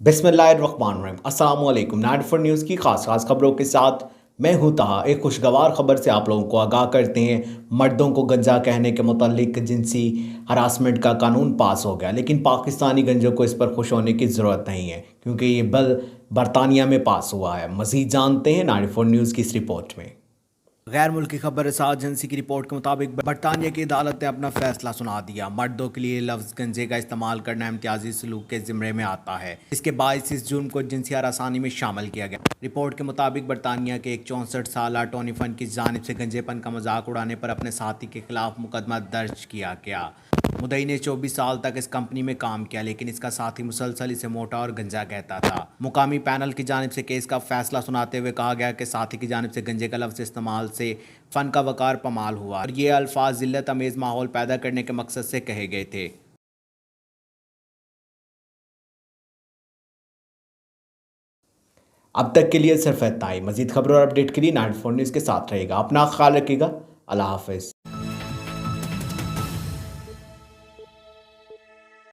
बिस्मिल्लाहिर्रहमानिर्रहीम। अस्सलाम वालेकुम। 94 न्यूज़ की खास खबरों के साथ मैं हूं तहा। एक खुशगवार खबर से आप लोगों को आगाह करते हैं। मर्दों को गंजा कहने के मुतालिक जिनसी हरासमेंट का कानून पास हो गया, लेकिन पाकिस्तानी गंजों को इस पर खुश होने की ज़रूरत नहीं है, क्योंकि ये बिल बरतानिया में पास हुआ है। मज़ीद जानते हैं 94 न्यूज़ की इस रिपोर्ट में। गैर मुल्की खबर रसाज एजेंसी की रिपोर्ट के मुताबिक बरतानिया की अदालत ने अपना फैसला सुना दिया। मर्दों के लिए लफ्ज़ गंजे का इस्तेमाल करना इम्तियाजी सलूक के ज़िम्मे में आता है। इसके बायस इस जुर्म को जिनसी हरासानी में शामिल किया गया। रिपोर्ट के मुताबिक बरतानिया के एक 64 साल टोनी फन की जानिब से गंजेपन का मजाक उड़ाने पर अपने साथी के खिलाफ मुकदमा दर्ज किया गया। मुद्दई ने 24 साल तक इस कंपनी में काम किया, लेकिन इसका साथी मुसलसल इसे मोटा और गंजा कहता था। मुकामी पैनल की जानिब से केस का फैसला सुनाते हुए कहा गया कि साथी की जानिब से गंजे का लफ्ज़ इस्तेमाल से फ़न का वक़ार पमाल हुआ और ये अल्फाज ज़िल्लत अमेज़ माहौल पैदा करने के मकसद से कहे गए थे। अब तक के लिए सिर्फ इतना ही। मज़ीद खबरों और अपडेट के लिए 94 न्यूज़ के साथ रहेगा। अपना ख्याल रखिएगा। अल्लाह हाफ़िज़।